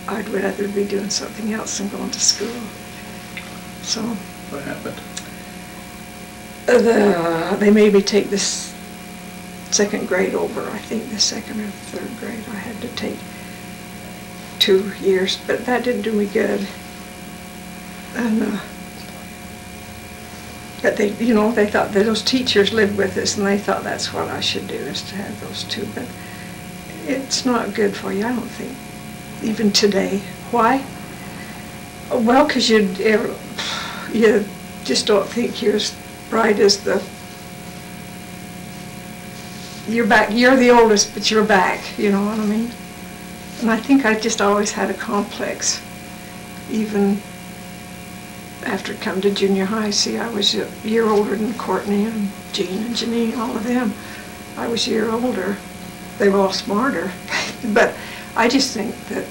I'd rather be doing something else than going to school. So. What happened? They made me take this second grade over. I think the second or third grade I had to take 2 years, but that didn't do me good. And but they, you know, they thought that those teachers lived with us, and they thought that's what I should do, is to have those 2. But it's not good for you, I don't think, even today. Why? Well, because you just don't think you're as bright as you're back. You're the oldest, but you're back. You know what I mean? And I think I just always had a complex, even after come to junior high. See, I was a year older than Courtney and Jean and Janine, all of them. I was a year older. They were all smarter. But I just think that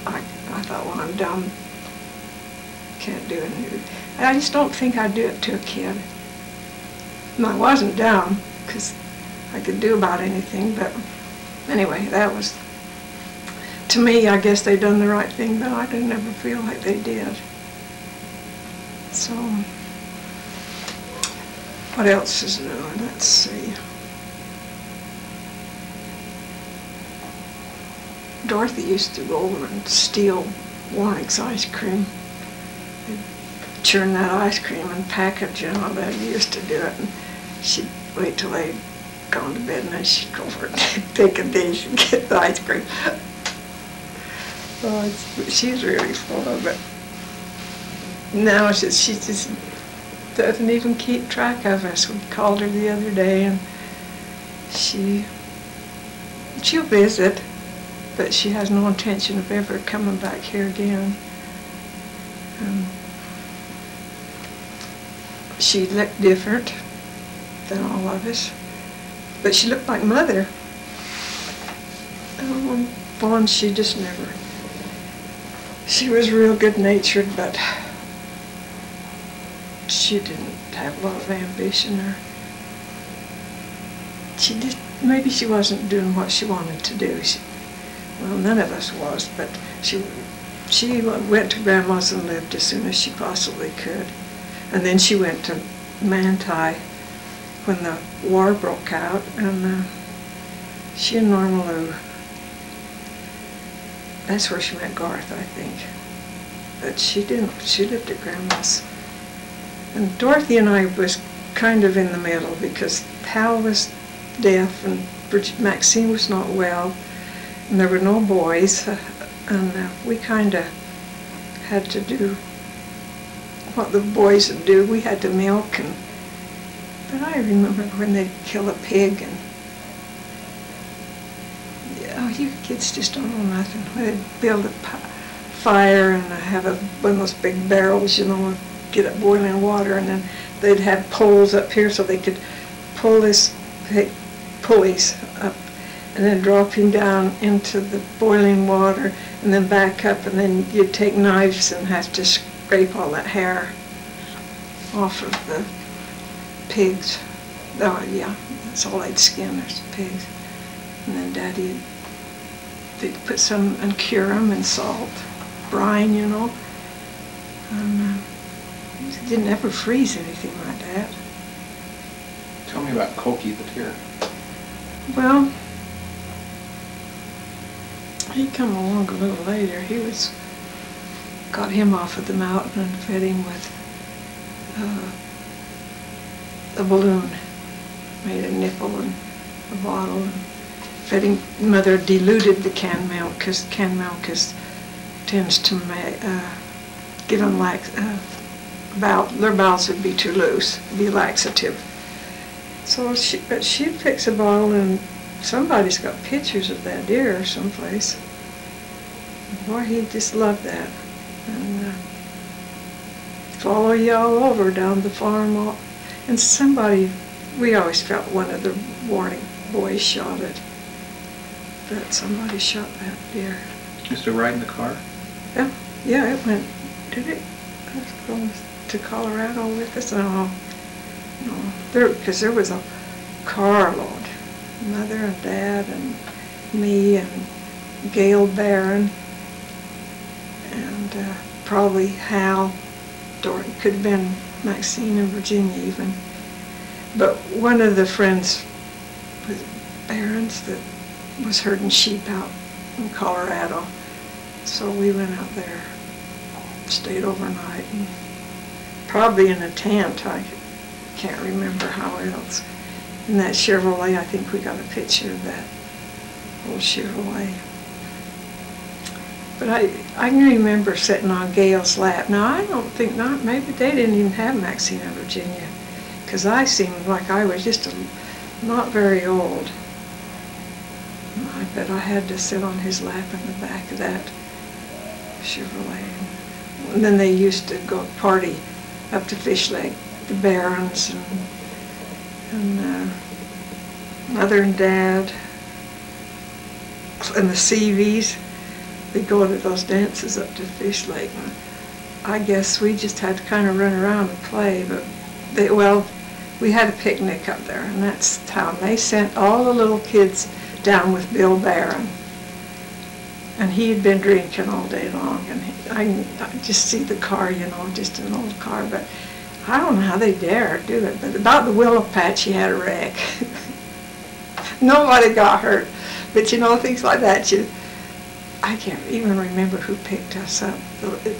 I thought, well, I'm dumb. Can't do it. I just don't think I'd do it to a kid. And I wasn't dumb, because I could do about anything. But anyway, that was, to me, I guess they done the right thing, but I didn't ever feel like they did. So, what else is new? Let's see. Dorothy used to go over and steal Warnick's ice cream. They'd churn that ice cream and package it, and all that. Used to do it, and she'd wait till they'd gone to bed, and then she'd go over and take a dish and get the ice cream. Oh, she's really full of it. Now she just doesn't even keep track of us. We called her the other day, and she'll visit, but she has no intention of ever coming back here again. She looked different than all of us, but she looked like Mother. Vaughn, she just never. She was real good-natured, but she didn't have a lot of ambition, or maybe she wasn't doing what she wanted to do. Well, none of us was, but she went to Grandma's and lived as soon as she possibly could. And then she went to Manti when the war broke out, and she and Norma Lou, that's where she met Garth, I think. But she didn't. She lived at Grandma's. And Dorothy and I was kind of in the middle, because Hal was deaf and Maxine was not well, and there were no boys, and we kind of had to do what the boys would do. We had to milk, but I remember when they'd kill a pig, and you kids just don't know nothing. They'd build a fire and have one of those big barrels, you know, get it boiling water, and then they'd have poles up here so they could pull this pulleys up and then drop him down into the boiling water and then back up, and then you'd take knives and have to scrape all that hair off of the pigs. Oh yeah, that's all they'd skin, there's pigs. And then Daddy, they'd put some and cure them in salt, brine, you know. And it didn't ever freeze anything like that. Tell me about Cokie the Tear. Well, he come along a little later. Got him off of the mountain and fed him with a balloon, made a nipple and a bottle, and fed him. Mother diluted the canned milk, because canned milk tends to give them their bowels would be too loose, be laxative. So she'd fix a bottle, and somebody's got pictures of that deer someplace. Boy, he just loved that. And follow you all over down the farm. And we always felt one of the Warnick boys shot it. But somebody shot that deer. Used to ride in the car? Yeah, it went, did it? Go to Colorado with us? No, because there was a carload. Mother and Dad and me and Gail Barron probably Hal, Dorothy, could have been Maxine and Virginia even. But one of the friends was Barron's that was herding sheep out in Colorado. So we went out there, stayed overnight, and probably in a tent. I can't remember how else. In that Chevrolet, I think we got a picture of that old Chevrolet. But I can remember sitting on Gail's lap. Now, I don't think, maybe they didn't even have Maxine and Virginia, because I seemed like I was just not very old. I bet I had to sit on his lap in the back of that Chevrolet. And then they used to go party up to Fish Lake, the Barons and Mother and Dad and the CVs. We'd go to those dances up to Fish Lake. And I guess we just had to kind of run around and play, but we had a picnic up there, and that's how they sent all the little kids down with Bill Barron. And he had been drinking all day long, and I just see the car, you know, just an old car, but I don't know how they dare do it. But about the willow patch, he had a wreck. Nobody got hurt, but you know, things like that, I can't even remember who picked us up.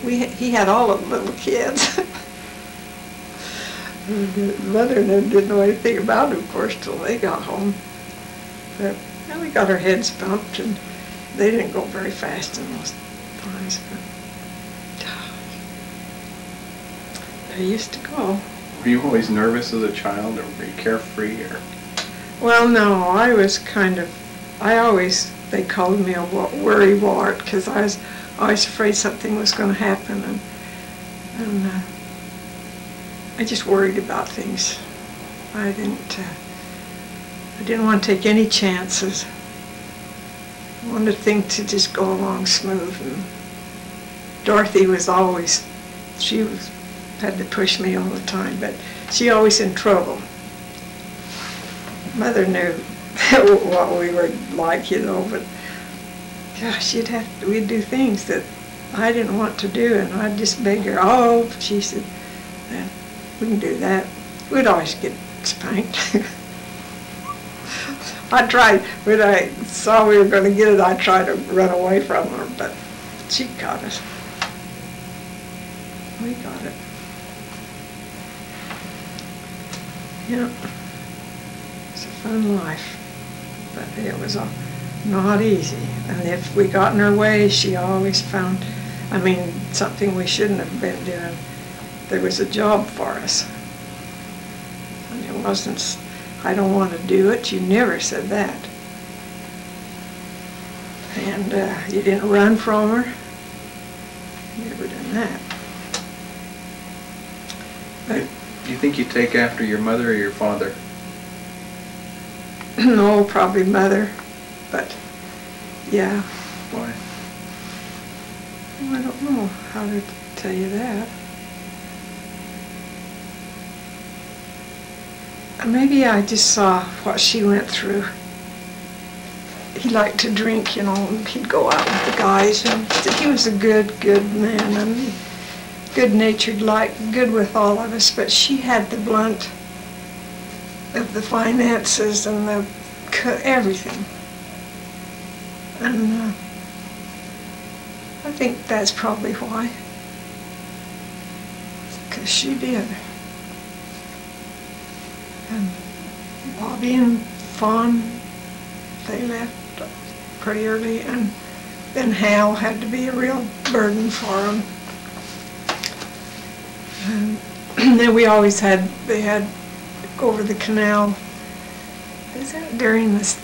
He had all of the little kids. Mother and them didn't know anything about it, of course, till they got home. But we got our heads bumped, and they didn't go very fast in those times. But they used to go. Were you always nervous as a child, or were you carefree, or? Well, no, I was they called me a worrywart, because I was always afraid something was going to happen, and I just worried about things. I didn't want to take any chances. I wanted things to just go along smooth. And Dorothy was always, had to push me all the time, but she always in trouble. Mother knew what we were like, you know, but gosh, we'd do things that I didn't want to do, and I'd just beg her. Oh, she said, we can do that. We'd always get spanked. I tried, when I saw we were going to get it, I tried to run away from her, but she got us. We got it. Yeah. It's a fun life, but it was not easy. And if we got in her way, she always found, something we shouldn't have been doing. There was a job for us. And it wasn't, I don't want to do it. You never said that. And you didn't run from her. Never done that. But You think you take after your mother or your father? no, probably mother. But yeah. Why? Well, I don't know how to tell you that. Maybe I just saw what she went through. He liked to drink, you know, and he'd go out with the guys, and he was a good man, good-natured, good with all of us, but she had the blunt of the finances and everything. And I think that's probably why. Because she did. And Bobby and Fawn, they left pretty early, and then Hal had to be a real burden for them. And then we always they had go over the canal. Is that during this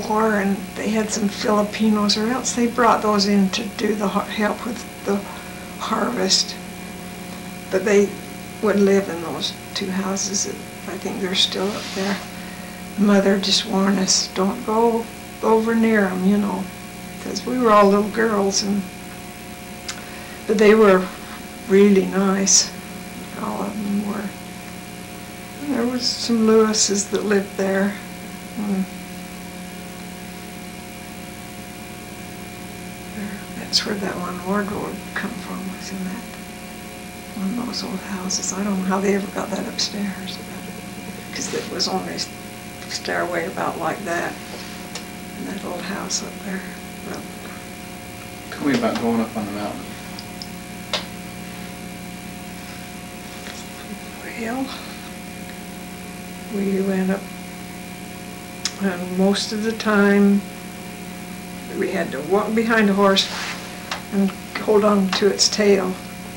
war, and they had some Filipinos, or else they brought those in to do help with the harvest. But they would live in those two houses. I think they're still up there. Mother just warned us, don't go over near them, you know, because we were all little girls, but they were really nice. All of them were. And there was some Lewises that lived there. That's where that one wardrobe come from, was in that one of those old houses. I don't know how they ever got that upstairs, because it was only a stairway about like that in that old house up there. But Tell me about going up on the mountain. well, we went up, and most of the time we had to walk behind a horse and hold on to its tail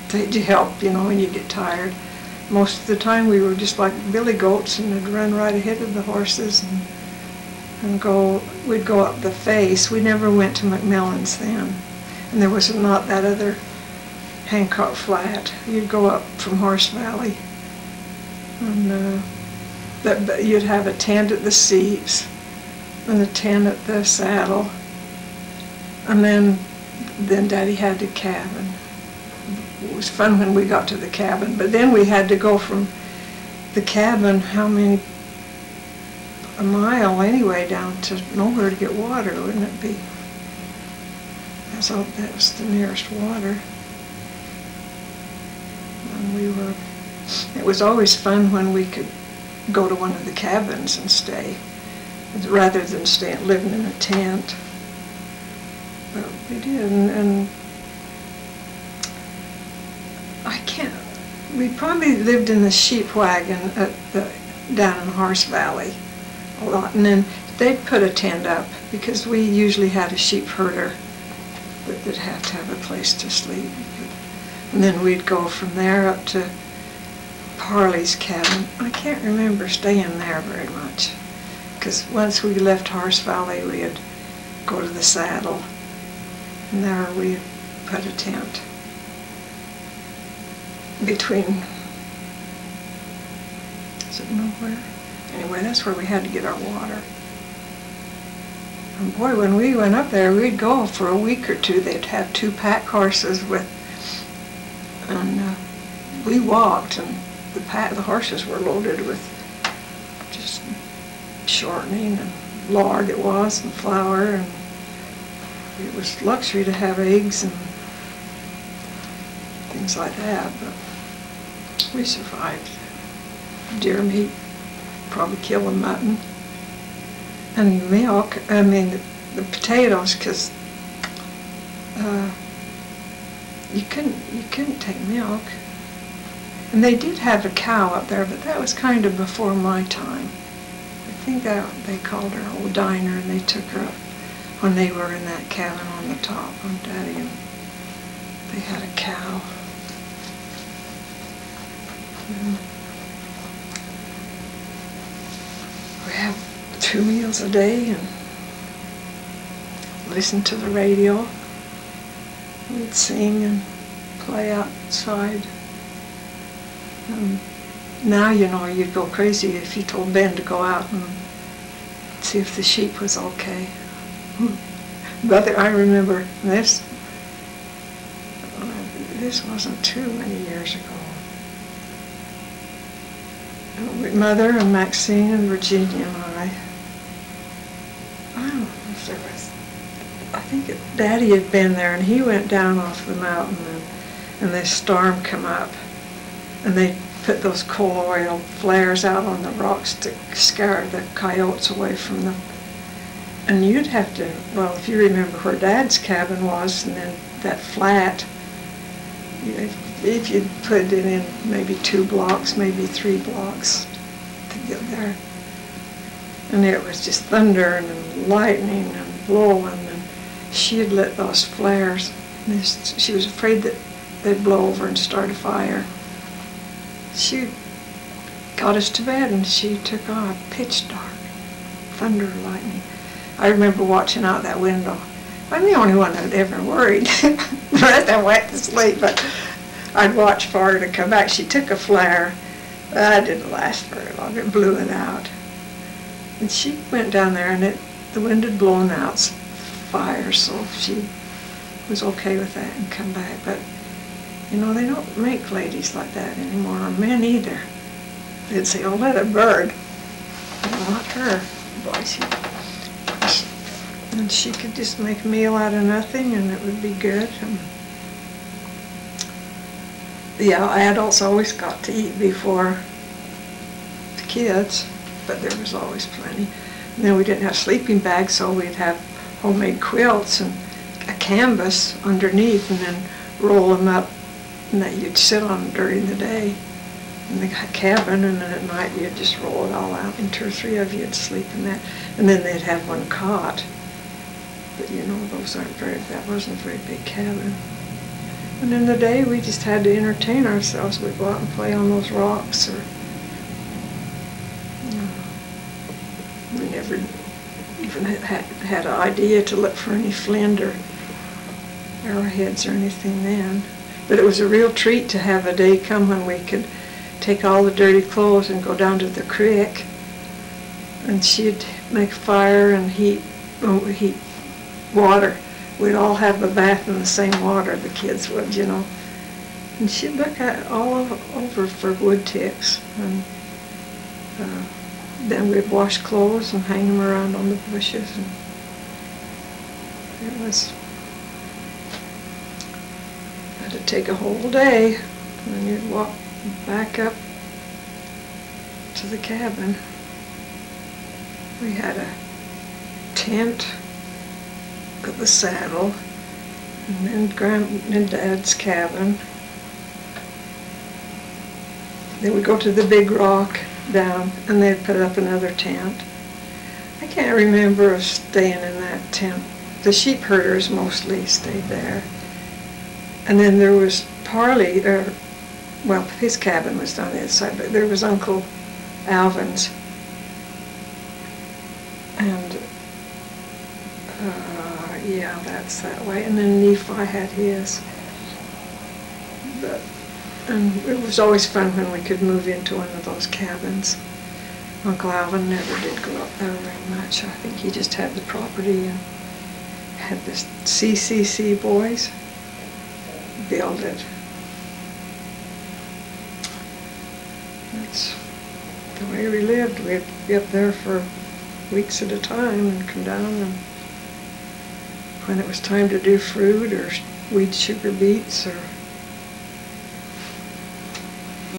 to help, you know, when you get tired. Most of the time we were just like billy goats and would run right ahead of the horses and go, we'd go up the face. We never went to McMillan's then. And there was not that other Hancock Flat. You'd go up from Horse Valley. And but you'd have a tent at the seats and a tent at the saddle. And then Daddy had the cabin. It was fun when we got to the cabin, but then we had to go from the cabin, a mile anyway, down to nowhere to get water, wouldn't it be? So that was the nearest water. And it was always fun when we could go to one of the cabins and stay, rather than living in a tent. But we did, and we probably lived in the sheep wagon down in Horse Valley a lot, and then they'd put a tent up because we usually had a sheep herder that'd have to have a place to sleep. And then we'd go from there up to Parley's cabin. I can't remember staying there very much, because once we left Horse Valley, we'd go to the saddle, and there we'd put a tent between, is it nowhere? Anyway, that's where we had to get our water. And boy, when we went up there, we'd go for a week or two. They'd have 2 pack horses and we walked, and the horses were loaded with just shortening and lard it was, and flour, and it was luxury to have eggs and things like that, but we survived. Deer meat, probably kill a mutton, and milk. I mean the potatoes, because you couldn't take milk. And they did have a cow up there, but that was kind of before my time. I think that they called her Old Diner, and they took her up when they were in that cabin on the top on Daddy, and they had a cow. We have 2 meals a day and listen to the radio. We'd sing and play outside. Now, you know, you'd go crazy if you told Ben to go out and see if the sheep was okay. But I remember this wasn't too many years ago. Mother and Maxine and Virginia and I don't know if there was, I think Daddy had been there, and he went down off the mountain, and this storm come up, and they put those coal oil flares out on the rocks to scare the coyotes away from them. And you'd have to, well, if you remember where Dad's cabin was, and then that flat, if you'd put it in maybe 2 blocks, maybe 3 blocks to get there. And it was just thunder and lightning and blowing, and she had lit those flares. She was afraid that they'd blow over and start a fire. She got us to bed, and she took off, pitch dark, thunder, lightning. I remember watching out that window. I'm the only one that ever worried. The rest of them went to sleep, but I'd watch for her to come back. She took a flare. That didn't last very long. It blew it out. And she went down there, and the wind had blown out fire, so she was okay with that and come back. But, you know, they don't make ladies like that anymore, or men either. They'd say, oh, let it burn. Not her. Boy, And she could just make a meal out of nothing and it would be good. And yeah, adults always got to eat before the kids, but there was always plenty. And then we didn't have sleeping bags, so we'd have homemade quilts and a canvas underneath and then roll them up, and that you'd sit on during the day in the cabin, and then at night you'd just roll it all out, and 2 or 3 of you'd sleep in that. And then they'd have one cot. But you know, that wasn't a very big cabin. And in the day we just had to entertain ourselves. We'd go out and play on those rocks, or we never even had an idea to look for any flint or arrowheads or anything then. But it was a real treat to have a day come when we could take all the dirty clothes and go down to the creek, and she'd make a fire and heat water. We'd all have a bath in the same water, the kids would, you know. And she'd look at all over for wood ticks, and then we'd wash clothes and hang them around on the bushes. And it was, had to take a whole day, and then you'd walk back up to the cabin. We had a tent at the saddle, and then Grand and Dad's cabin. Then we'd go to the big rock down, and they'd put up another tent. I can't remember of staying in that tent. The sheep herders mostly stayed there. And then there was Parley, well, his cabin was down the other side, but there was Uncle Alvin's. And yeah, that's that way. And then Nephi had his. And it was always fun when we could move into one of those cabins. Uncle Alvin never did go up there very much. I think he just had the property and had the CCC boys build it. That's the way we lived. We'd be up there for weeks at a time and come down, and when it was time to do fruit or weed sugar beets or